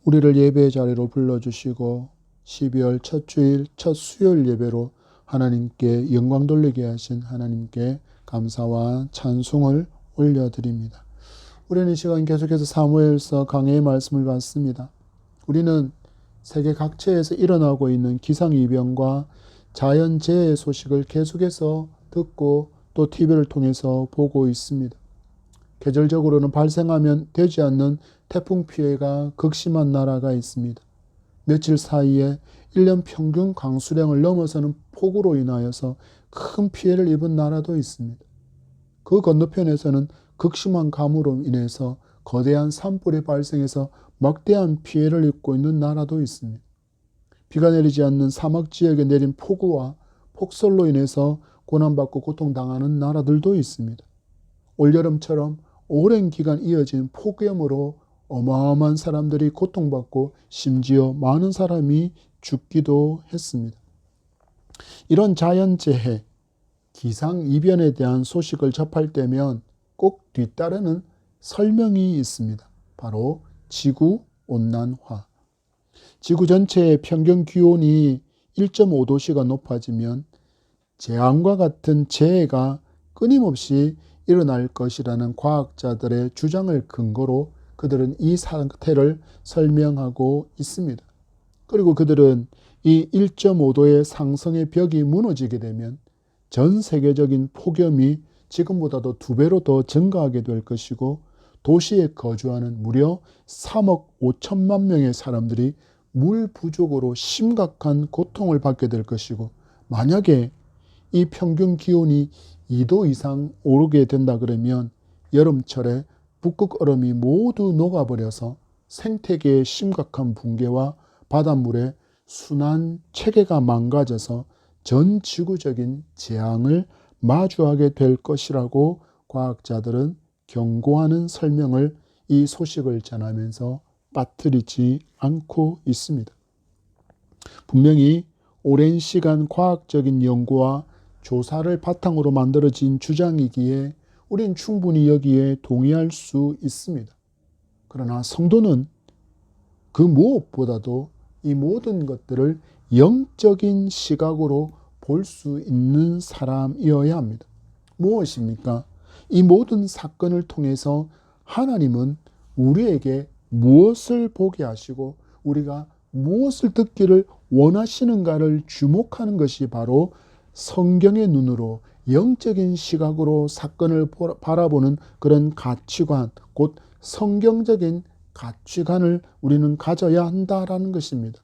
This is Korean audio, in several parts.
우리를 예배의 자리로 불러주시고 12월 첫 주일 첫 수요일 예배로 하나님께 영광 돌리게 하신 하나님께 감사와 찬송을 올려드립니다. 우리는 이 시간 계속해서 사무엘서 강해의 말씀을 받습니다. 우리는 세계 각처에서 일어나고 있는 기상이변과 자연재해의 소식을 계속해서 듣고 또 TV를 통해서 보고 있습니다. 계절적으로는 발생하면 되지 않는 태풍 피해가 극심한 나라가 있습니다. 며칠 사이에 1년 평균 강수량을 넘어서는 폭우로 인하여서 큰 피해를 입은 나라도 있습니다. 그 건너편에서는 극심한 가뭄으로 인해서 거대한 산불이 발생해서 막대한 피해를 입고 있는 나라도 있습니다. 비가 내리지 않는 사막 지역에 내린 폭우와 폭설로 인해서 고난받고 고통당하는 나라들도 있습니다. 올여름처럼 오랜 기간 이어진 폭염으로 어마어마한 사람들이 고통받고 심지어 많은 사람이 죽기도 했습니다. 이런 자연재해, 기상이변에 대한 소식을 접할 때면 꼭 뒤따르는 설명이 있습니다. 바로 지구온난화. 지구 전체의 평균 기온이 1.5도씨가 높아지면 재앙과 같은 재해가 끊임없이 일어날 것이라는 과학자들의 주장을 근거로 그들은 이 상태를 설명하고 있습니다. 그리고 그들은 이 1.5도의 상승의 벽이 무너지게 되면 전 세계적인 폭염이 지금보다도 2배로 더 증가하게 될 것이고 도시에 거주하는 무려 3억 5천만 명의 사람들이 물 부족으로 심각한 고통을 받게 될 것이고, 만약에 이 평균 기온이 2도 이상 오르게 된다 그러면 여름철에 북극 얼음이 모두 녹아버려서 생태계의 심각한 붕괴와 바닷물의 순환 체계가 망가져서 전 지구적인 재앙을 마주하게 될 것이라고 과학자들은 경고하는 설명을 이 소식을 전하면서 빠뜨리지 않고 있습니다. 분명히 오랜 시간 과학적인 연구와 조사를 바탕으로 만들어진 주장이기에 우린 충분히 여기에 동의할 수 있습니다. 그러나 성도는 그 무엇보다도 이 모든 것들을 영적인 시각으로 볼 수 있는 사람이어야 합니다. 무엇입니까? 이 모든 사건을 통해서 하나님은 우리에게 무엇을 보게 하시고 우리가 무엇을 듣기를 원하시는가를 주목하는 것이 바로 성경의 눈으로 영적인 시각으로 사건을 바라보는 그런 가치관, 곧 성경적인 가치관을 우리는 가져야 한다라는 것입니다.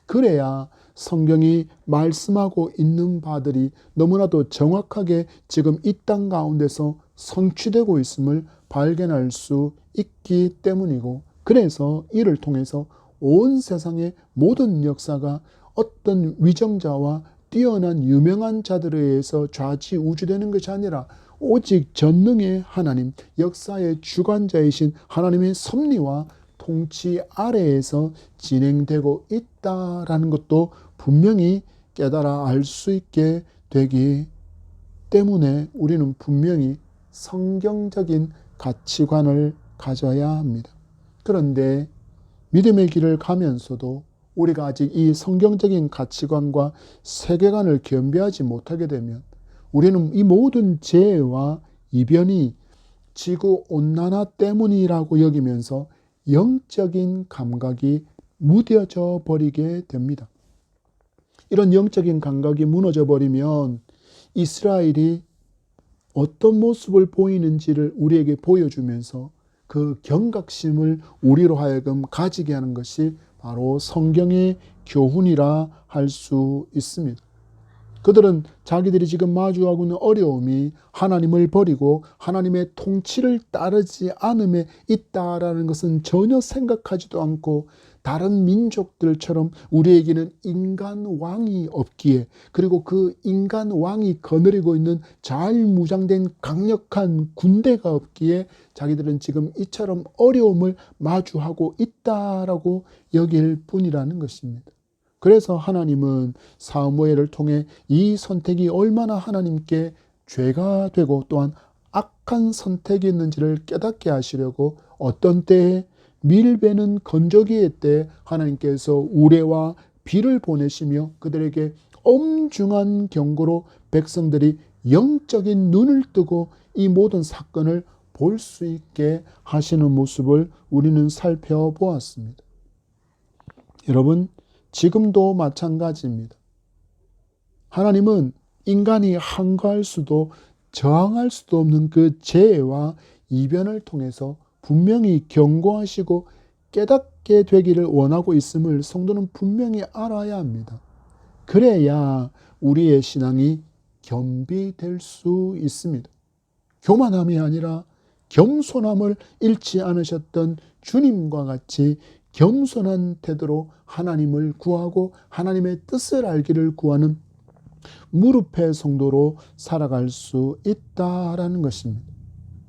그래야 성경이 말씀하고 있는 바들이 너무나도 정확하게 지금 이 땅 가운데서 성취되고 있음을 발견할 수 있기 때문이고, 그래서 이를 통해서 온 세상의 모든 역사가 어떤 위정자와 뛰어난 유명한 자들에 의해서 좌지우지되는 것이 아니라 오직 전능의 하나님, 역사의 주관자이신 하나님의 섭리와 통치 아래에서 진행되고 있다라는 것도 분명히 깨달아 알 수 있게 되기 때문에 우리는 분명히 성경적인 가치관을 가져야 합니다. 그런데 믿음의 길을 가면서도 우리가 아직 이 성경적인 가치관과 세계관을 겸비하지 못하게 되면 우리는 이 모든 재해와 이변이 지구온난화 때문이라고 여기면서 영적인 감각이 무뎌져 버리게 됩니다. 이런 영적인 감각이 무너져 버리면 이스라엘이 어떤 모습을 보이는지를 우리에게 보여주면서 그 경각심을 우리로 하여금 가지게 하는 것이 바로 성경의 교훈이라 할 수 있습니다. 그들은 자기들이 지금 마주하고 있는 어려움이 하나님을 버리고 하나님의 통치를 따르지 않음에 있다라는 것은 전혀 생각하지도 않고, 다른 민족들처럼 우리에게는 인간 왕이 없기에, 그리고 그 인간 왕이 거느리고 있는 잘 무장된 강력한 군대가 없기에 자기들은 지금 이처럼 어려움을 마주하고 있다라고 여길 뿐이라는 것입니다. 그래서 하나님은 사무엘을 통해 이 선택이 얼마나 하나님께 죄가 되고 또한 악한 선택이었는지를 깨닫게 하시려고 어떤 때에 밀베는 건조기의 때 하나님께서 우레와 비를 보내시며 그들에게 엄중한 경고로 백성들이 영적인 눈을 뜨고 이 모든 사건을 볼 수 있게 하시는 모습을 우리는 살펴보았습니다. 여러분, 지금도 마찬가지입니다. 하나님은 인간이 항거할 수도 저항할 수도 없는 그 재해와 이변을 통해서 분명히 경고하시고 깨닫게 되기를 원하고 있음을 성도는 분명히 알아야 합니다. 그래야 우리의 신앙이 겸비될 수 있습니다. 교만함이 아니라 겸손함을 잃지 않으셨던 주님과 같이 겸손한 태도로 하나님을 구하고 하나님의 뜻을 알기를 구하는 무릎의 성도로 살아갈 수 있다라는 것입니다.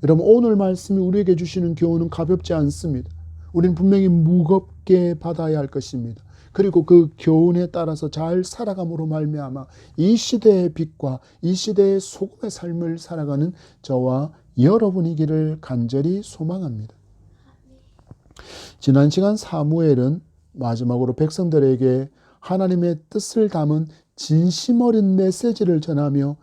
여러분, 오늘 말씀이 우리에게 주시는 교훈은 가볍지 않습니다. 우리는 분명히 무겁게 받아야 할 것입니다. 그리고 그 교훈에 따라서 잘 살아감으로 말미암아 이 시대의 빛과 이 시대의 소금의 삶을 살아가는 저와 여러분이기를 간절히 소망합니다. 지난 시간 사무엘은 마지막으로 백성들에게 하나님의 뜻을 담은 진심 어린 메시지를 전하며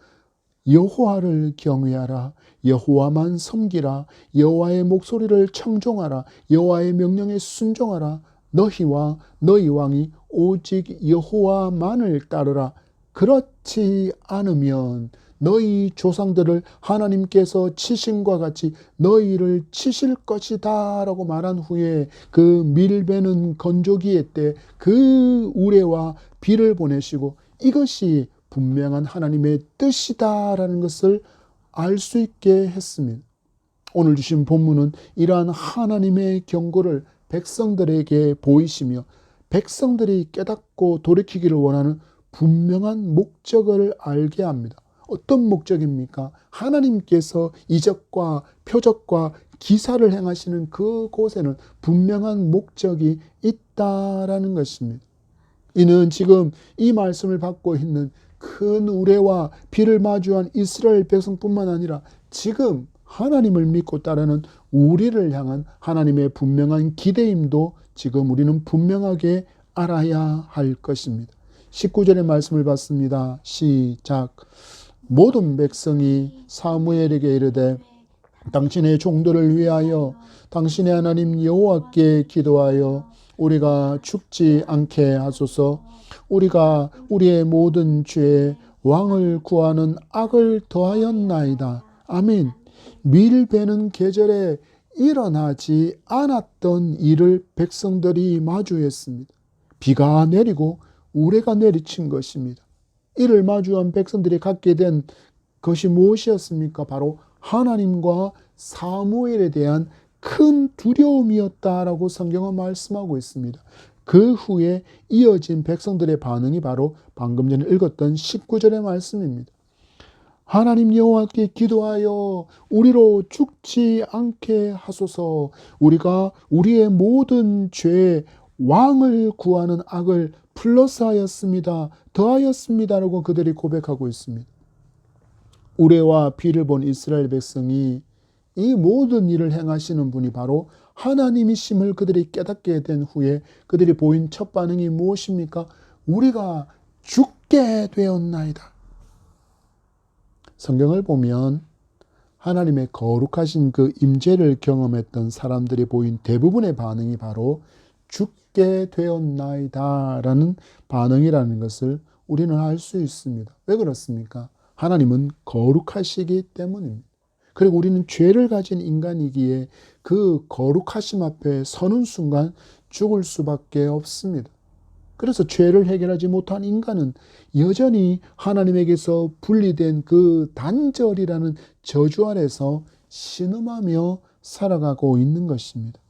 여호와를 경외하라, 여호와만 섬기라, 여호와의 목소리를 청종하라, 여호와의 명령에 순종하라, 너희와 너희 왕이 오직 여호와만을 따르라. 그렇지 않으면 너희 조상들을 하나님께서 치심과 같이 너희를 치실 것이다 라고 말한 후에 그 밀베는 건조기의 때 그 우레와 비를 보내시고 이것이 분명한 하나님의 뜻이다라는 것을 알 수 있게 했습니다. 오늘 주신 본문은 이러한 하나님의 경고를 백성들에게 보이시며 백성들이 깨닫고 돌이키기를 원하는 분명한 목적을 알게 합니다. 어떤 목적입니까? 하나님께서 이적과 표적과 기사를 행하시는 그곳에는 분명한 목적이 있다라는 것입니다. 이는 지금 이 말씀을 받고 있는 큰 우레와 비를 마주한 이스라엘 백성뿐만 아니라 지금 하나님을 믿고 따르는 우리를 향한 하나님의 분명한 기대임도 지금 우리는 분명하게 알아야 할 것입니다. 19절의 말씀을 받습니다. 시작. 모든 백성이 사무엘에게 이르되 당신의 종들을 위하여 당신의 하나님 여호와께 기도하여 우리가 죽지 않게 하소서. 우리가 우리의 모든 죄에 왕을 구하는 악을 더하였나이다. 아멘. 밀베는 계절에 일어나지 않았던 일을 백성들이 마주했습니다. 비가 내리고 우레가 내리친 것입니다. 이를 마주한 백성들이 갖게 된 것이 무엇이었습니까? 바로 하나님과 사무엘에 대한 큰 두려움이었다라고 성경은 말씀하고 있습니다. 그 후에 이어진 백성들의 반응이 바로 방금 전에 읽었던 19절의 말씀입니다. 하나님 여호와께 기도하여 우리로 죽지 않게 하소서. 우리가 우리의 모든 죄에 왕을 구하는 악을 플러스하였습니다. 더하였습니다라고 그들이 고백하고 있습니다. 우레와 비를 본 이스라엘 백성이 이 모든 일을 행하시는 분이 바로 하나님이심을 그들이 깨닫게 된 후에 그들이 보인 첫 반응이 무엇입니까? 우리가 죽게 되었나이다. 성경을 보면 하나님의 거룩하신 그 임재를 경험했던 사람들이 보인 대부분의 반응이 바로 죽게 되었나이다 라는 반응이라는 것을 우리는 알 수 있습니다. 왜 그렇습니까? 하나님은 거룩하시기 때문입니다. 그리고 우리는 죄를 가진 인간이기에 그 거룩하심 앞에 서는 순간 죽을 수밖에 없습니다. 그래서 죄를 해결하지 못한 인간은 여전히 하나님에게서 분리된 그 단절이라는 저주 아래서 신음하며 살아가고 있는 것입니다.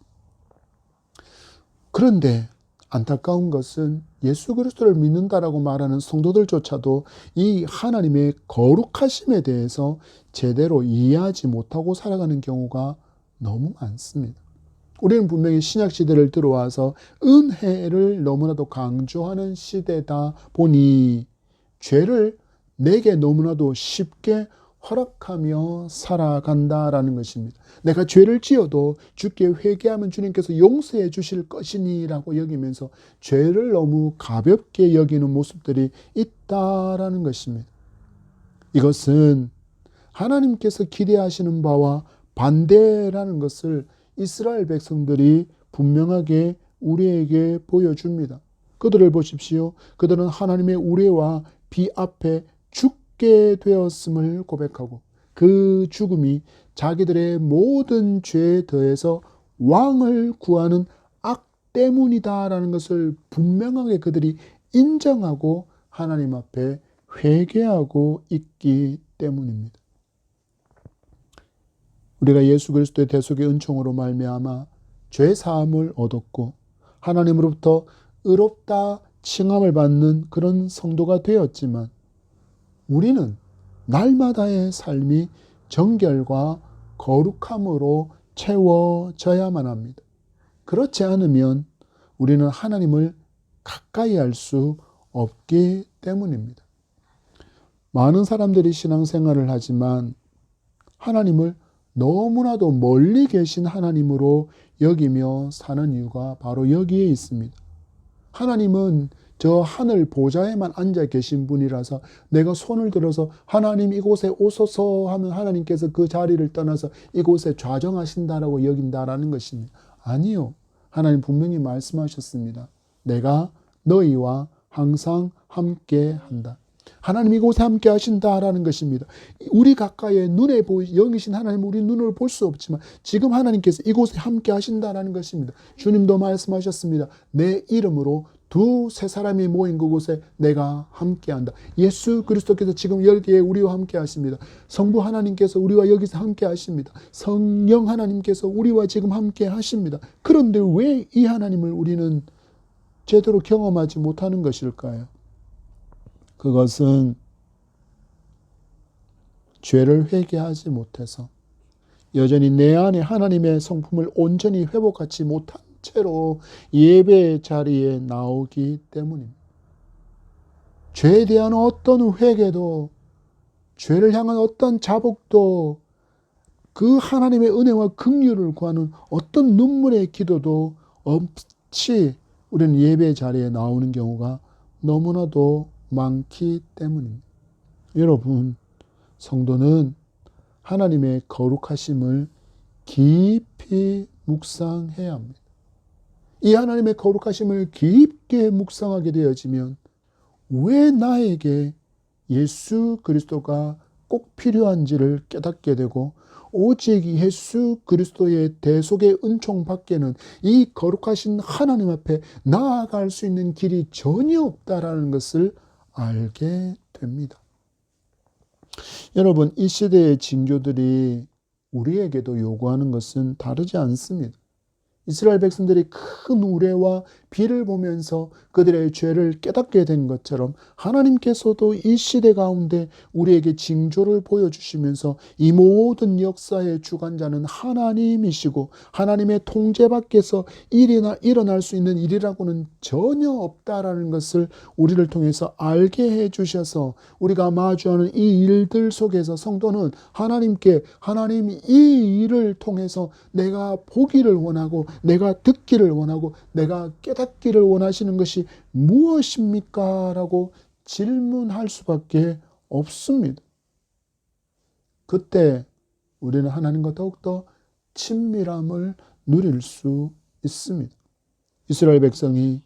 그런데 안타까운 것은 예수 그리스도를 믿는다라고 말하는 성도들조차도 이 하나님의 거룩하심에 대해서 제대로 이해하지 못하고 살아가는 경우가 너무 많습니다. 우리는 분명히 신약시대를 들어와서 은혜를 너무나도 강조하는 시대다 보니 죄를 내게 너무나도 쉽게 허락하며 살아간다라는 것입니다. 내가 죄를 지어도 주께 회개하면 주님께서 용서해 주실 것이니라고 여기면서 죄를 너무 가볍게 여기는 모습들이 있다라는 것입니다. 이것은 하나님께서 기대하시는 바와 반대라는 것을 이스라엘 백성들이 분명하게 우리에게 보여줍니다. 그들을 보십시오. 그들은 하나님의 우레와 비 앞에 죽게 되었음을 고백하고 그 죽음이 자기들의 모든 죄에 더해서 왕을 구하는 악 때문이다라는 것을 분명하게 그들이 인정하고 하나님 앞에 회개하고 있기 때문입니다. 우리가 예수 그리스도의 대속의 은총으로 말미암아 죄 사함을 얻었고 하나님으로부터 의롭다 칭함을 받는 그런 성도가 되었지만 우리는 날마다의 삶이 정결과 거룩함으로 채워져야만 합니다. 그렇지 않으면 우리는 하나님을 가까이 할 수 없기 때문입니다. 많은 사람들이 신앙생활을 하지만 하나님을 너무나도 멀리 계신 하나님으로 여기며 사는 이유가 바로 여기에 있습니다. 하나님은 저 하늘 보좌에만 앉아 계신 분이라서 내가 손을 들어서 하나님 이곳에 오소서 하면 하나님께서 그 자리를 떠나서 이곳에 좌정하신다라고 여긴다라는 것입니다. 아니요. 하나님 분명히 말씀하셨습니다. 내가 너희와 항상 함께 한다. 하나님 이곳에 함께 하신다라는 것입니다. 우리 가까이에 눈에 영이신 하나님 우리 눈으로 볼 수 없지만 지금 하나님께서 이곳에 함께 하신다라는 것입니다. 주님도 말씀하셨습니다. 내 이름으로 두세 사람이 모인 그곳에 내가 함께한다. 예수 그리스도께서 지금 여기에 우리와 함께 하십니다. 성부 하나님께서 우리와 여기서 함께 하십니다. 성령 하나님께서 우리와 지금 함께 하십니다. 그런데 왜 이 하나님을 우리는 제대로 경험하지 못하는 것일까요? 그것은 죄를 회개하지 못해서 여전히 내 안에 하나님의 성품을 온전히 회복하지 못한 채로 예배의 자리에 나오기 때문입니다. 죄에 대한 어떤 회개도 죄를 향한 어떤 자복도 그 하나님의 은혜와 긍휼을 구하는 어떤 눈물의 기도도 없이 우리는 예배의 자리에 나오는 경우가 너무나도 많기 때문입니다. 여러분, 성도는 하나님의 거룩하심을 깊이 묵상해야 합니다. 이 하나님의 거룩하심을 깊게 묵상하게 되어지면 왜 나에게 예수 그리스도가 꼭 필요한지를 깨닫게 되고 오직 예수 그리스도의 대속의 은총 밖에는 이 거룩하신 하나님 앞에 나아갈 수 있는 길이 전혀 없다라는 것을 알게 됩니다. 여러분, 이 시대의 징조들이 우리에게도 요구하는 것은 다르지 않습니다. 이스라엘 백성들이 큰 우레와 비를 보면서 그들의 죄를 깨닫게 된 것처럼 하나님께서도 이 시대 가운데 우리에게 징조를 보여주시면서 이 모든 역사의 주관자는 하나님이시고 하나님의 통제 밖에서 일어날 수 있는 일이라고는 전혀 없다라는 것을 우리를 통해서 알게 해주셔서 우리가 마주하는 이 일들 속에서 성도는 하나님께 하나님 이 일을 통해서 내가 보기를 원하고 내가 듣기를 원하고 내가 깨닫기를 원하시는 것이 무엇입니까? 라고 질문할 수밖에 없습니다. 그때 우리는 하나님과 더욱더 친밀함을 누릴 수 있습니다. 이스라엘 백성이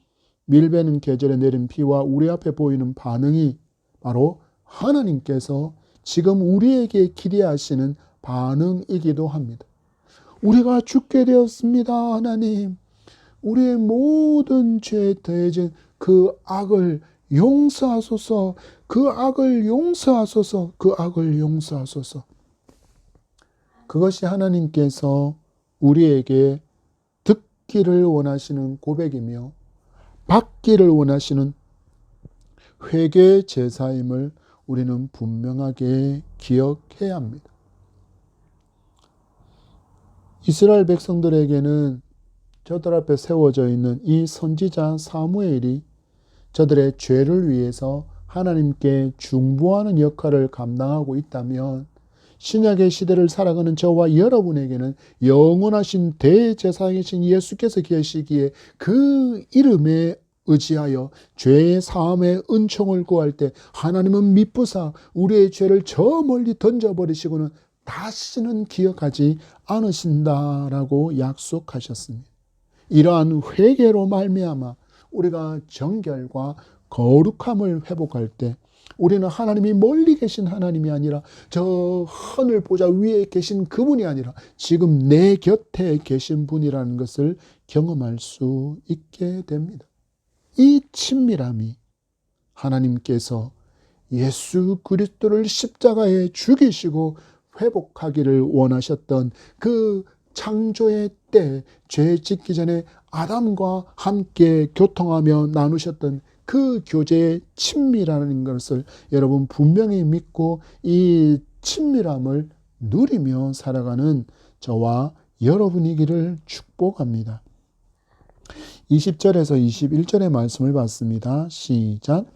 밀베는 계절에 내린 비와 우리 앞에 보이는 반응이 바로 하나님께서 지금 우리에게 기대하시는 반응이기도 합니다. 우리가 죽게 되었습니다. 하나님, 우리의 모든 죄에 더해진 그 악을 용서하소서, 그 악을 용서하소서, 그 악을 용서하소서. 그것이 하나님께서 우리에게 듣기를 원하시는 고백이며 받기를 원하시는 회개 제사임을 우리는 분명하게 기억해야 합니다. 이스라엘 백성들에게는 저들 앞에 세워져 있는 이 선지자 사무엘이 저들의 죄를 위해서 하나님께 중보하는 역할을 감당하고 있다면 신약의 시대를 살아가는 저와 여러분에게는 영원하신 대제사장이신 예수께서 계시기에 그 이름에 의지하여 죄의 사함의 은총을 구할 때 하나님은 미쁘사 우리의 죄를 저 멀리 던져버리시고는 다시는 기억하지 않으신다라고 약속하셨습니다. 이러한 회개로 말미암아 우리가 정결과 거룩함을 회복할 때 우리는 하나님이 멀리 계신 하나님이 아니라 저 하늘 보좌 위에 계신 그분이 아니라 지금 내 곁에 계신 분이라는 것을 경험할 수 있게 됩니다. 이 친밀함이 하나님께서 예수 그리스도를 십자가에 죽이시고 회복하기를 원하셨던 그 창조의 때 죄 짓기 전에 아담과 함께 교통하며 나누셨던 그 교제의 친밀하는 것을 여러분 분명히 믿고 이 친밀함을 누리며 살아가는 저와 여러분이기를 축복합니다. 20절에서 21절의 말씀을 봤습니다. 시작.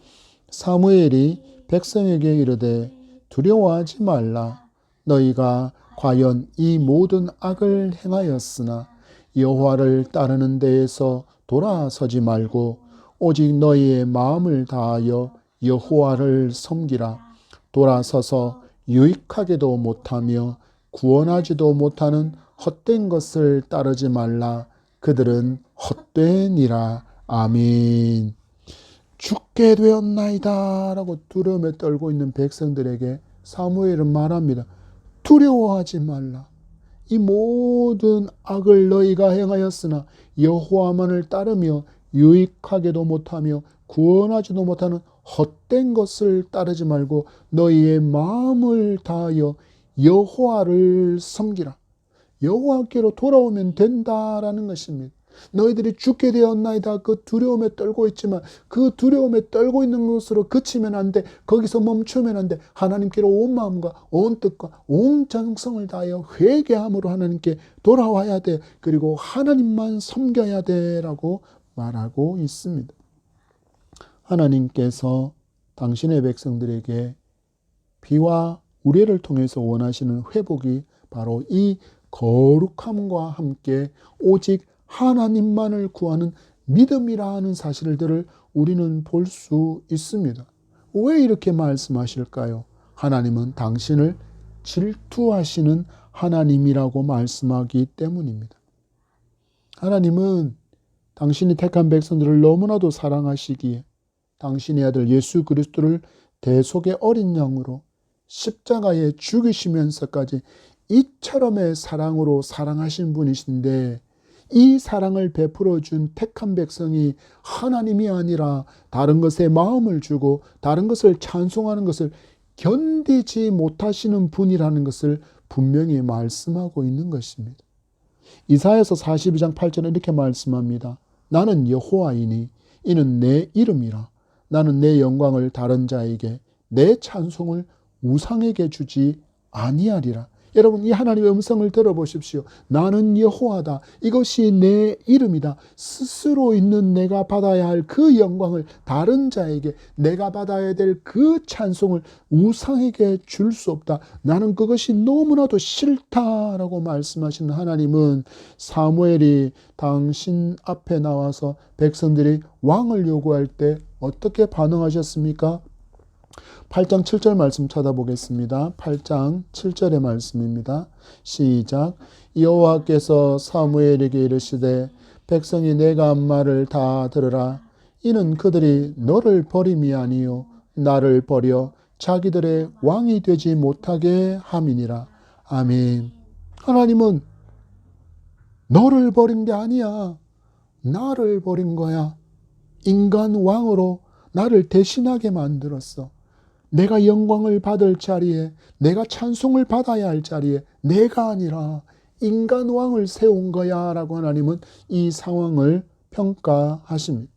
사무엘이 백성에게 이르되 두려워하지 말라. 너희가 과연 이 모든 악을 행하였으나 여호와를 따르는 데에서 돌아서지 말고 오직 너희의 마음을 다하여 여호와를 섬기라. 돌아서서 유익하게도 못하며 구원하지도 못하는 헛된 것을 따르지 말라. 그들은 헛되니라. 아멘. 죽게 되었나이다 라고 두려움에 떨고 있는 백성들에게 사무엘은 말합니다. 두려워하지 말라. 이 모든 악을 너희가 행하였으나 여호와만을 따르며 유익하게도 못하며 구원하지도 못하는 헛된 것을 따르지 말고 너희의 마음을 다하여 여호와를 섬기라. 여호와께로 돌아오면 된다라는 것입니다. 너희들이 죽게 되었나이다. 그 두려움에 떨고 있지만 그 두려움에 떨고 있는 것으로 그치면 안 돼. 거기서 멈추면 안 돼. 하나님께로 온 마음과 온 뜻과 온 정성을 다하여 회개함으로 하나님께 돌아와야 돼. 그리고 하나님만 섬겨야 돼 라고 말하고 있습니다. 하나님께서 당신의 백성들에게 비와 우레를 통해서 원하시는 회복이 바로 이 거룩함과 함께 오직 하나님만을 구하는 믿음이라 하는 사실들을 우리는 볼 수 있습니다. 왜 이렇게 말씀하실까요? 하나님은 당신을 질투하시는 하나님이라고 말씀하기 때문입니다. 하나님은 당신이 택한 백성들을 너무나도 사랑하시기에 당신의 아들 예수 그리스도를 대속의 어린 양으로 십자가에 죽이시면서까지 이처럼의 사랑으로 사랑하신 분이신데 이 사랑을 베풀어 준 택한 백성이 하나님이 아니라 다른 것에 마음을 주고 다른 것을 찬송하는 것을 견디지 못하시는 분이라는 것을 분명히 말씀하고 있는 것입니다. 이사야서 42장 8절은 이렇게 말씀합니다. 나는 여호와이니 이는 내 이름이라. 나는 내 영광을 다른 자에게 내 찬송을 우상에게 주지 아니하리라. 여러분 이 하나님의 음성을 들어보십시오. 나는 여호와다. 이것이 내 이름이다. 스스로 있는 내가 받아야 할 그 영광을 다른 자에게 내가 받아야 될 그 찬송을 우상에게 줄 수 없다. 나는 그것이 너무나도 싫다라고 말씀하시는 하나님은 사무엘이 당신 앞에 나와서 백성들이 왕을 요구할 때 어떻게 반응하셨습니까? 8장 7절 말씀 찾아보겠습니다. 8장 7절의 말씀입니다. 시작. 여호와께서 사무엘에게 이르시되 백성이 내가 한 말을 다 들으라. 이는 그들이 너를 버림이 아니요 나를 버려 자기들의 왕이 되지 못하게 함이니라. 아멘. 하나님은 너를 버린 게 아니야. 나를 버린 거야. 인간 왕으로 나를 대신하게 만들었어. 내가 영광을 받을 자리에, 내가 찬송을 받아야 할 자리에 내가 아니라 인간 왕을 세운 거야 라고 하나님은 이 상황을 평가하십니다.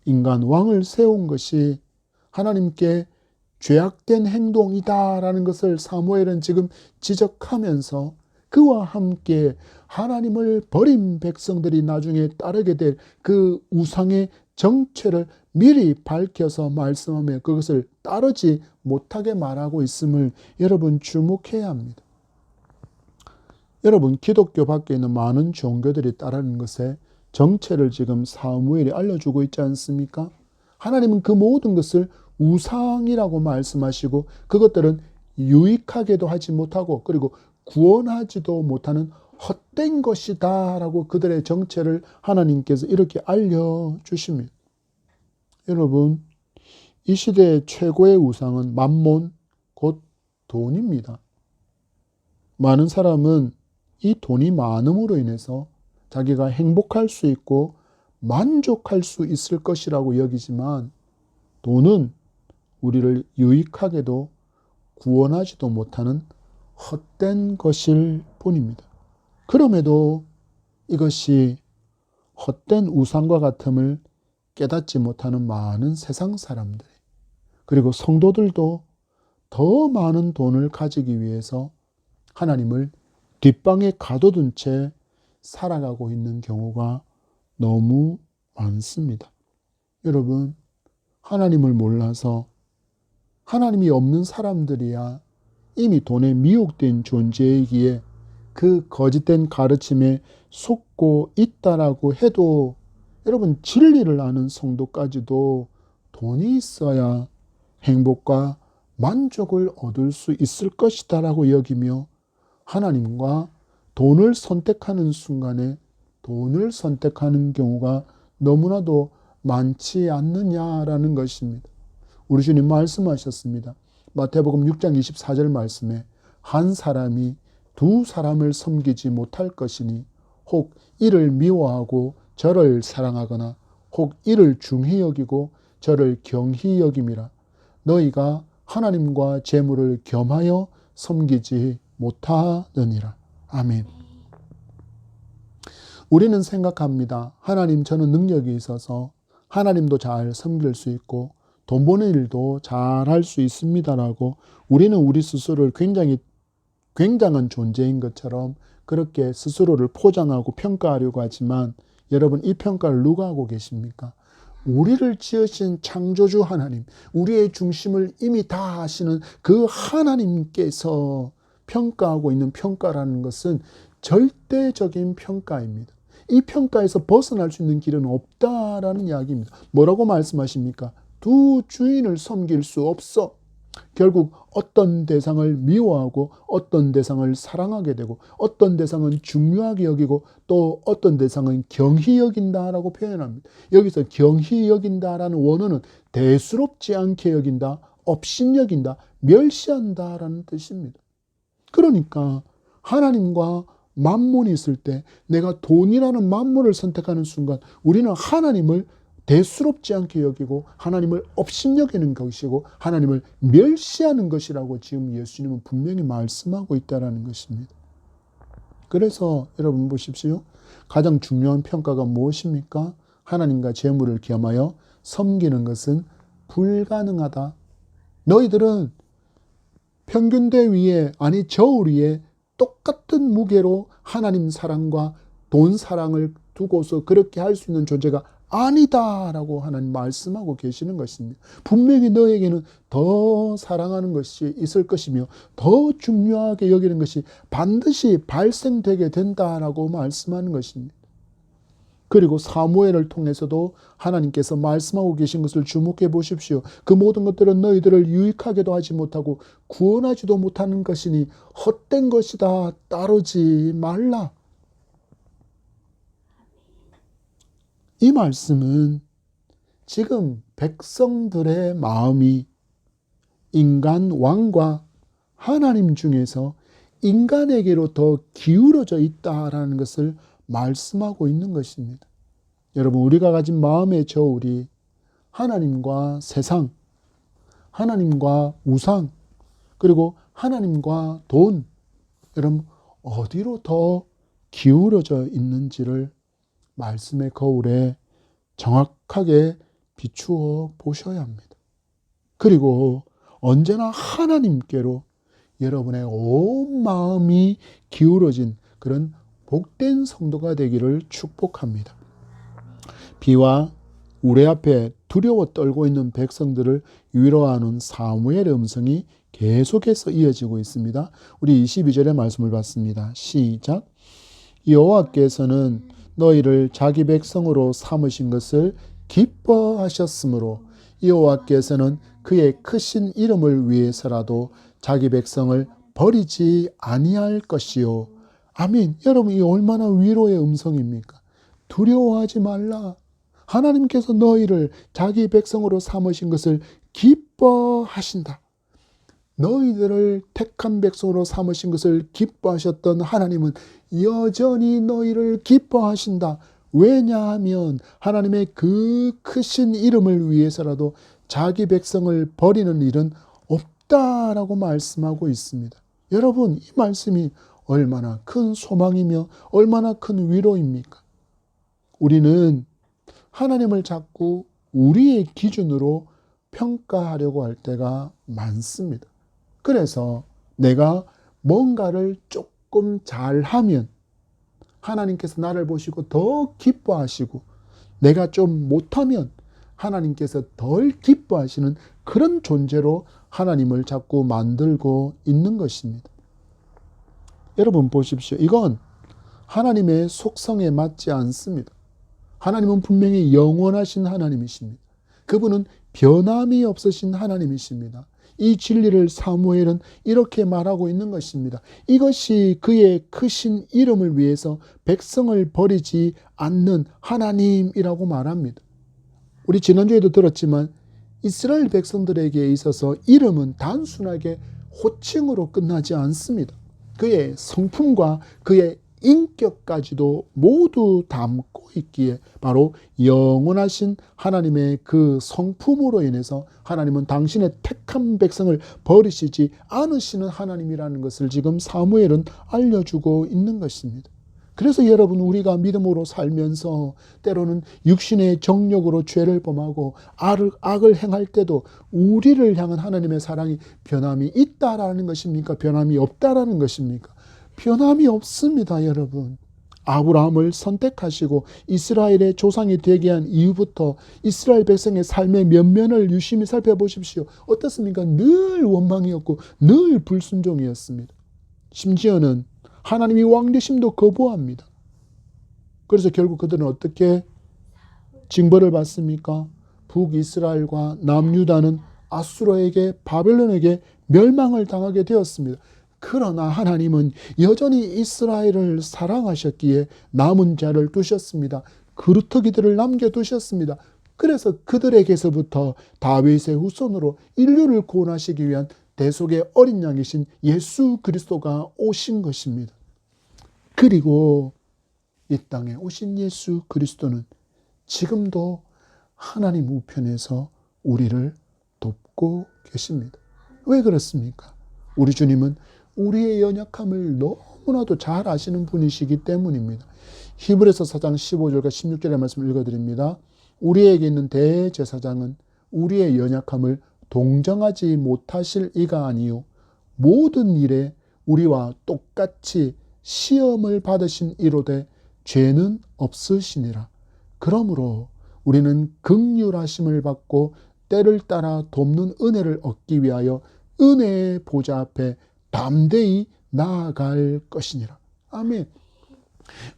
인간 왕을 세운 것이 하나님께 죄악된 행동이다라는 것을 사무엘은 지금 지적하면서 그와 함께 하나님을 버린 백성들이 나중에 따르게 될 그 우상의 정체를 미리 밝혀서 말씀하며 그것을 따르지 못하게 말하고 있음을 여러분 주목해야 합니다. 여러분, 기독교 밖에 있는 많은 종교들이 따르는 것에 정체를 지금 사무엘이 알려주고 있지 않습니까? 하나님은 그 모든 것을 우상이라고 말씀하시고 그것들은 유익하게도 하지 못하고 그리고 구원하지도 못하는 헛된 것이다 라고 그들의 정체를 하나님께서 이렇게 알려주십니다. 여러분, 이 시대의 최고의 우상은 만몬, 곧 돈입니다. 많은 사람은 이 돈이 많음으로 인해서 자기가 행복할 수 있고 만족할 수 있을 것이라고 여기지만 돈은 우리를 유익하게도 구원하지도 못하는 헛된 것일 뿐입니다. 그럼에도 이것이 헛된 우상과 같음을 깨닫지 못하는 많은 세상 사람들, 그리고 성도들도 더 많은 돈을 가지기 위해서 하나님을 뒷방에 가둬둔 채 살아가고 있는 경우가 너무 많습니다. 여러분, 하나님을 몰라서 하나님이 없는 사람들이야 이미 돈에 미혹된 존재이기에 그 거짓된 가르침에 속고 있다라고 해도 여러분, 진리를 아는 성도까지도 돈이 있어야 행복과 만족을 얻을 수 있을 것이다라고 여기며 하나님과 돈을 선택하는 순간에 돈을 선택하는 경우가 너무나도 많지 않느냐라는 것입니다. 우리 주님 말씀하셨습니다. 마태복음 6장 24절 말씀에 한 사람이 두 사람을 섬기지 못할 것이니 혹 이를 미워하고 저를 사랑하거나 혹 이를 중히 여기고 저를 경히 여김이라. 너희가 하나님과 재물을 겸하여 섬기지 못하느니라. 아멘. 우리는 생각합니다. 하나님, 저는 능력이 있어서 하나님도 잘 섬길 수 있고 돈 버는 일도 잘 할 수 있습니다라고 우리는 우리 스스로를 굉장히 굉장한 존재인 것처럼 그렇게 스스로를 포장하고 평가하려고 하지만 여러분, 이 평가를 누가 하고 계십니까? 우리를 지으신 창조주 하나님, 우리의 중심을 이미 다 아시는 그 하나님께서 평가하고 있는 평가라는 것은 절대적인 평가입니다. 이 평가에서 벗어날 수 있는 길은 없다라는 이야기입니다. 뭐라고 말씀하십니까? 두 주인을 섬길 수 없어. 결국 어떤 대상을 미워하고 어떤 대상을 사랑하게 되고 어떤 대상은 중요하게 여기고 또 어떤 대상은 경히 여긴다라고 표현합니다. 여기서 경히 여긴다라는 원어는 대수롭지 않게 여긴다, 업신여긴다, 멸시한다라는 뜻입니다. 그러니까 하나님과 만몬이 있을 때 내가 돈이라는 만몬을 선택하는 순간 우리는 하나님을 대수롭지 않게 여기고 하나님을 업신여기는 것이고 하나님을 멸시하는 것이라고 지금 예수님은 분명히 말씀하고 있다는 것입니다. 그래서 여러분 보십시오. 가장 중요한 평가가 무엇입니까? 하나님과 재물을 겸하여 섬기는 것은 불가능하다. 너희들은 평균대 위에, 아니 저울 위에 똑같은 무게로 하나님 사랑과 돈 사랑을 두고서 그렇게 할 수 있는 존재가 아니다라고 하나님 말씀하고 계시는 것입니다. 분명히 너에게는 더 사랑하는 것이 있을 것이며 더 중요하게 여기는 것이 반드시 발생되게 된다라고 말씀하는 것입니다. 그리고 사무엘을 통해서도 하나님께서 말씀하고 계신 것을 주목해 보십시오. 그 모든 것들은 너희들을 유익하게도 하지 못하고 구원하지도 못하는 것이니 헛된 것이다. 따르지 말라. 이 말씀은 지금 백성들의 마음이 인간 왕과 하나님 중에서 인간에게로 더 기울어져 있다라는 것을 말씀하고 있는 것입니다. 여러분, 우리가 가진 마음의 저울이 하나님과 세상, 하나님과 우상, 그리고 하나님과 돈, 여러분 어디로 더 기울어져 있는지를 말씀의 거울에 정확하게 비추어 보셔야 합니다. 그리고 언제나 하나님께로 여러분의 온 마음이 기울어진 그런 복된 성도가 되기를 축복합니다. 비와 우리 앞에 두려워 떨고 있는 백성들을 위로하는 사무엘의 음성이 계속해서 이어지고 있습니다. 우리 22절의 말씀을 봤습니다. 시작. 여호와께서는 너희를 자기 백성으로 삼으신 것을 기뻐하셨으므로 여호와께서는 그의 크신 이름을 위해서라도 자기 백성을 버리지 아니할 것이요. 아멘. 여러분, 이 얼마나 위로의 음성입니까? 두려워하지 말라. 하나님께서 너희를 자기 백성으로 삼으신 것을 기뻐하신다. 너희들을 택한 백성으로 삼으신 것을 기뻐하셨던 하나님은 여전히 너희를 기뻐하신다. 왜냐하면 하나님의 그 크신 이름을 위해서라도 자기 백성을 버리는 일은 없다라고 말씀하고 있습니다. 여러분, 이 말씀이 얼마나 큰 소망이며 얼마나 큰 위로입니까? 우리는 하나님을 자꾸 우리의 기준으로 평가하려고 할 때가 많습니다. 그래서 내가 뭔가를 조금 잘하면 하나님께서 나를 보시고 더 기뻐하시고, 내가 좀 못하면 하나님께서 덜 기뻐하시는 그런 존재로 하나님을 자꾸 만들고 있는 것입니다. 여러분 보십시오. 이건 하나님의 속성에 맞지 않습니다. 하나님은 분명히 영원하신 하나님이십니다. 그분은 변함이 없으신 하나님이십니다. 이 진리를 사무엘은 이렇게 말하고 있는 것입니다. 이것이 그의 크신 이름을 위해서 백성을 버리지 않는 하나님이라고 말합니다. 우리 지난주에도 들었지만 이스라엘 백성들에게 있어서 이름은 단순하게 호칭으로 끝나지 않습니다. 그의 성품과 그의 인격까지도 모두 담고 있기에 바로 영원하신 하나님의 그 성품으로 인해서 하나님은 당신의 택한 백성을 버리시지 않으시는 하나님이라는 것을 지금 사무엘은 알려주고 있는 것입니다. 그래서 여러분, 우리가 믿음으로 살면서 때로는 육신의 정욕으로 죄를 범하고 악을 행할 때도 우리를 향한 하나님의 사랑이 변함이 있다라는 것입니까? 변함이 없다라는 것입니까? 변함이 없습니다, 여러분. 아브라함을 선택하시고 이스라엘의 조상이 되게 한 이후부터 이스라엘 백성의 삶의 면면을 유심히 살펴보십시오. 어떻습니까? 늘 원망이었고 늘 불순종이었습니다. 심지어는 하나님이 왕되심도 거부합니다. 그래서 결국 그들은 어떻게 징벌을 받습니까? 북이스라엘과 남유다는 아수르에게, 바벨론에게 멸망을 당하게 되었습니다. 그러나 하나님은 여전히 이스라엘을 사랑하셨기에 남은 자를 두셨습니다. 그루터기들을 남겨두셨습니다. 그래서 그들에게서부터 다윗의 후손으로 인류를 구원하시기 위한 대속의 어린 양이신 예수 그리스도가 오신 것입니다. 그리고 이 땅에 오신 예수 그리스도는 지금도 하나님 우편에서 우리를 돕고 계십니다. 왜 그렇습니까? 우리 주님은 우리의 연약함을 너무나도 잘 아시는 분이시기 때문입니다. 히브리서 4장 15절과 16절의 말씀을 읽어드립니다. 우리에게 있는 대제사장은 우리의 연약함을 동정하지 못하실 이가 아니요 모든 일에 우리와 똑같이 시험을 받으신 이로되 죄는 없으시니라. 그러므로 우리는 긍휼하심을 받고 때를 따라 돕는 은혜를 얻기 위하여 은혜의 보좌 앞에 담대히 나아갈 것이니라. 아멘.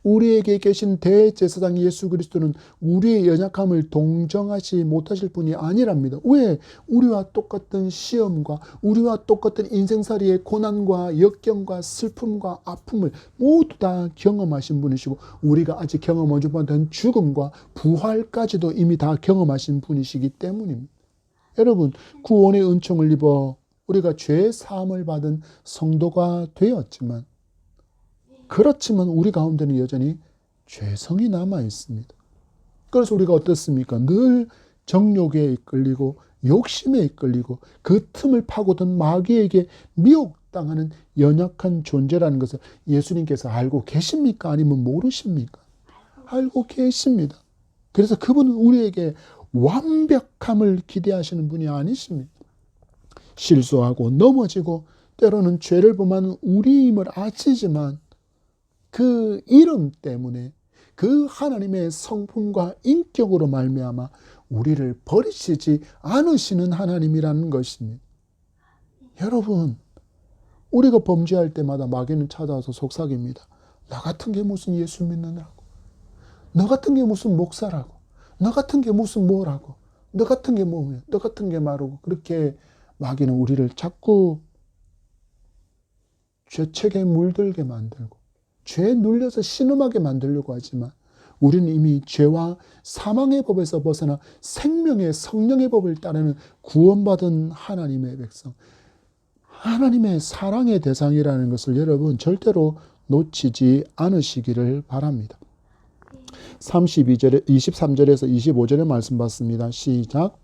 우리에게 계신 대제사장 예수 그리스도는 우리의 연약함을 동정하지 못하실 분이 아니랍니다. 왜? 우리와 똑같은 시험과 우리와 똑같은 인생살이의 고난과 역경과 슬픔과 아픔을 모두 다 경험하신 분이시고 우리가 아직 경험하지 못한 죽음과 부활까지도 이미 다 경험하신 분이시기 때문입니다. 여러분, 구원의 은총을 입어 우리가 죄 사함을 받은 성도가 되었지만 그렇지만 우리 가운데는 여전히 죄성이 남아 있습니다. 그래서 우리가 어떻습니까? 늘 정욕에 이끌리고 욕심에 이끌리고 그 틈을 파고든 마귀에게 미혹당하는 연약한 존재라는 것을 예수님께서 알고 계십니까? 아니면 모르십니까? 알고 계십니다. 그래서 그분은 우리에게 완벽함을 기대하시는 분이 아니십니다. 실수하고 넘어지고 때로는 죄를 범하는 우리임을 아시지만 그 이름 때문에 그 하나님의 성품과 인격으로 말미암아 우리를 버리시지 않으시는 하나님이라는 것입니다. 여러분, 우리가 범죄할 때마다 마귀는 찾아와서 속삭입니다. 너 같은 게 무슨 예수 믿느냐고, 너 같은 게 무슨 목사라고, 너 같은 게 무슨 뭐라고, 너 같은 게 뭐며, 너 같은 게 말하고, 그렇게 마귀는 우리를 자꾸 죄책에 물들게 만들고 죄에 눌려서 신음하게 만들려고 하지만, 우리는 이미 죄와 사망의 법에서 벗어나 생명의 성령의 법을 따르는 구원받은 하나님의 백성, 하나님의 사랑의 대상이라는 것을 여러분 절대로 놓치지 않으시기를 바랍니다. 23절에서 25절의 말씀 받습니다. 시작.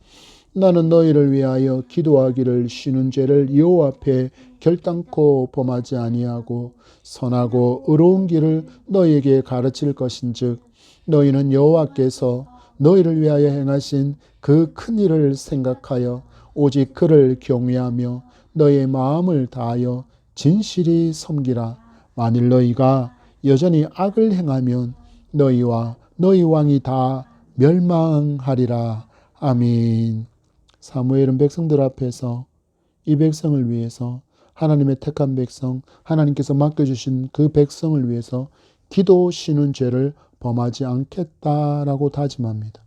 나는 너희를 위하여 기도하기를 쉬는 죄를 여호와 앞에 결단코 범하지 아니하고 선하고 의로운 길을 너희에게 가르칠 것인즉 너희는 여호와께서 너희를 위하여 행하신 그 큰 일을 생각하여 오직 그를 경외하며 너희의 마음을 다하여 진실이 섬기라. 만일 너희가 여전히 악을 행하면 너희와 너희 왕이 다 멸망하리라. 아멘. 사무엘은 백성들 앞에서 이 백성을 위해서, 하나님의 택한 백성, 하나님께서 맡겨주신 그 백성을 위해서 기도 쉬는 죄를 범하지 않겠다라고 다짐합니다.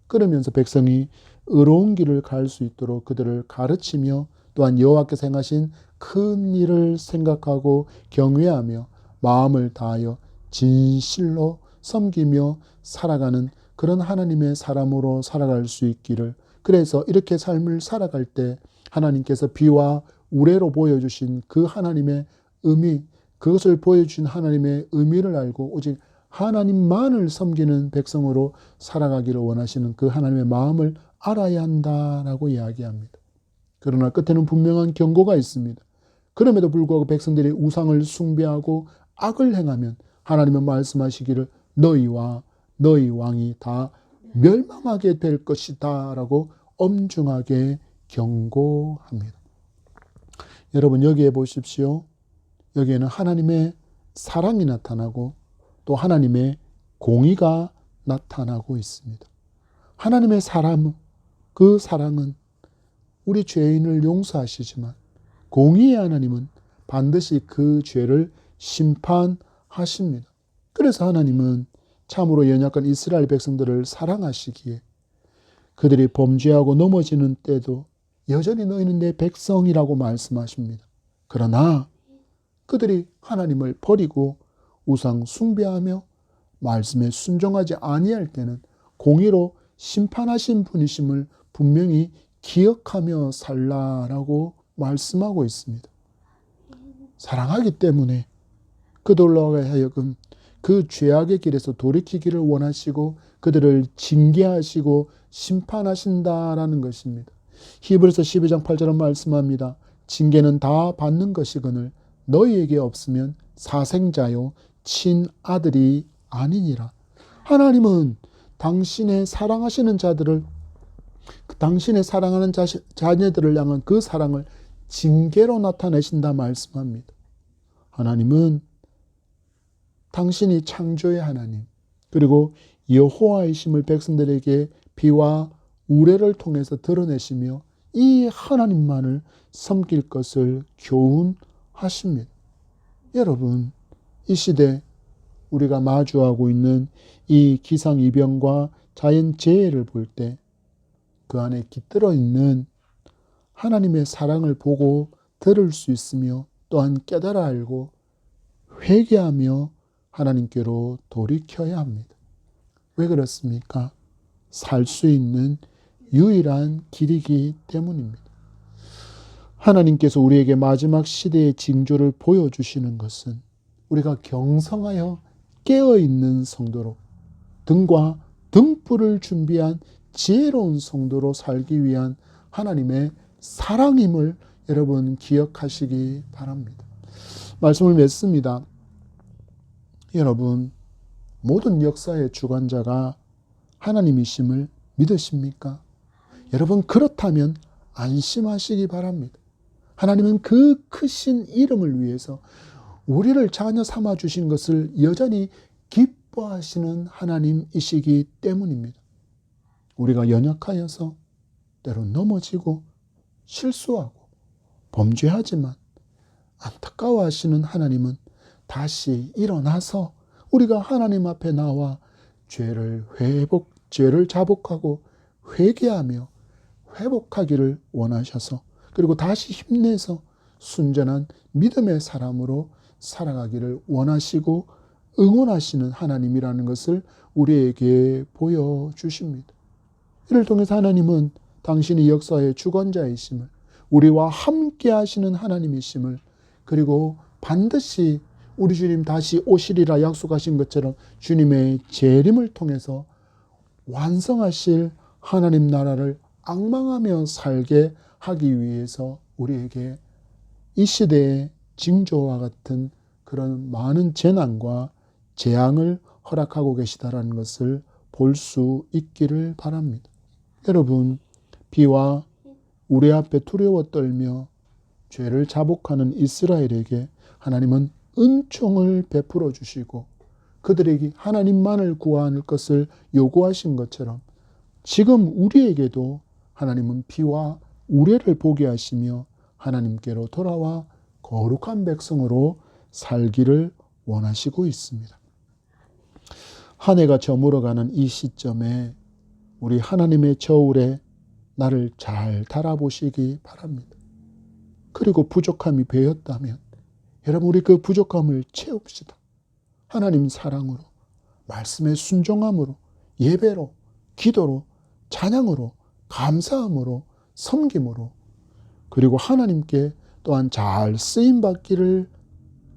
그러면서 백성이 의로운 길을 갈 수 있도록 그들을 가르치며, 또한 여호와께서 행하신 큰 일을 생각하고 경외하며 마음을 다하여 진실로 섬기며 살아가는 그런 하나님의 사람으로 살아갈 수 있기를, 그래서 이렇게 삶을 살아갈 때 하나님께서 비와 우레로 보여주신 그 하나님의 의미, 그것을 보여주신 하나님의 의미를 알고 오직 하나님만을 섬기는 백성으로 살아가기를 원하시는 그 하나님의 마음을 알아야 한다라고 이야기합니다. 그러나 끝에는 분명한 경고가 있습니다. 그럼에도 불구하고 백성들이 우상을 숭배하고 악을 행하면 하나님은 말씀하시기를 너희와 너희 왕이 다 멸망하게 될 것이다 라고 엄중하게 경고합니다. 여러분, 여기에 보십시오. 여기에는 하나님의 사랑이 나타나고 또 하나님의 공의가 나타나고 있습니다. 하나님의 사랑, 그 사랑은 우리 죄인을 용서하시지만 공의의 하나님은 반드시 그 죄를 심판하십니다. 그래서 하나님은 참으로 연약한 이스라엘 백성들을 사랑하시기에 그들이 범죄하고 넘어지는 때도 여전히 너희는 내 백성이라고 말씀하십니다. 그러나 그들이 하나님을 버리고 우상 숭배하며 말씀에 순종하지 아니할 때는 공의로 심판하신 분이심을 분명히 기억하며 살라라고 말씀하고 있습니다. 사랑하기 때문에 그들로 하여금 그 죄악의 길에서 돌이키기를 원하시고 그들을 징계하시고 심판하신다라는 것입니다. 히브리서 12장 8절은 말씀합니다. 징계는 다 받는 것이거늘 너희에게 없으면 사생자요 친아들이 아니니라. 하나님은 당신의 사랑하시는 자들을, 당신의 사랑하는 자녀들을 향한 그 사랑을 징계로 나타내신다 말씀합니다. 하나님은 당신이 창조의 하나님, 그리고 여호와이심을 백성들에게 비와 우레를 통해서 드러내시며 이 하나님만을 섬길 것을 교훈하십니다. 여러분, 이 시대 우리가 마주하고 있는 이 기상이변과 자연재해를 볼 때 그 안에 깃들어 있는 하나님의 사랑을 보고 들을 수 있으며 또한 깨달아 알고 회개하며 하나님께로 돌이켜야 합니다. 왜 그렇습니까? 살 수 있는 유일한 길이기 때문입니다. 하나님께서 우리에게 마지막 시대의 징조를 보여주시는 것은 우리가 경성하여 깨어있는 성도로, 등과 등불을 준비한 지혜로운 성도로 살기 위한 하나님의 사랑임을 여러분 기억하시기 바랍니다. 말씀을 맺습니다. 여러분, 모든 역사의 주관자가 하나님이심을 믿으십니까? 여러분, 그렇다면 안심하시기 바랍니다. 하나님은 그 크신 이름을 위해서 우리를 자녀 삼아 주신 것을 여전히 기뻐하시는 하나님이시기 때문입니다. 우리가 연약하여서 때로 넘어지고 실수하고 범죄하지만 안타까워하시는 하나님은 다시 일어나서 우리가 하나님 앞에 나와 죄를 자복하고 회개하며 회복하기를 원하셔서 그리고 다시 힘내서 순전한 믿음의 사람으로 살아가기를 원하시고 응원하시는 하나님이라는 것을 우리에게 보여주십니다. 이를 통해서 하나님은 당신이 역사의 주권자이심을, 우리와 함께 하시는 하나님이심을, 그리고 반드시 우리 주님 다시 오시리라 약속하신 것처럼 주님의 재림을 통해서 완성하실 하나님 나라를 앙망하며 살게 하기 위해서 우리에게 이 시대의 징조와 같은 그런 많은 재난과 재앙을 허락하고 계시다라는 것을 볼 수 있기를 바랍니다. 여러분, 비와 우리 앞에 두려워 떨며 죄를 자복하는 이스라엘에게 하나님은 은총을 베풀어 주시고 그들에게 하나님만을 구할 것을 요구하신 것처럼 지금 우리에게도 하나님은 비와 우레를 보게 하시며 하나님께로 돌아와 거룩한 백성으로 살기를 원하시고 있습니다. 한 해가 저물어가는 이 시점에 우리 하나님의 저울에 나를 잘 달아보시기 바랍니다. 그리고 부족함이 배었다면 여러분, 우리 그 부족함을 채웁시다. 하나님 사랑으로, 말씀의 순종함으로, 예배로, 기도로, 찬양으로, 감사함으로, 섬김으로, 그리고 하나님께 또한 잘 쓰임받기를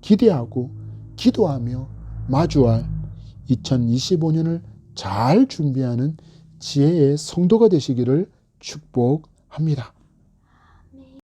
기대하고 기도하며 마주할 2025년을 잘 준비하는 지혜의 성도가 되시기를 축복합니다.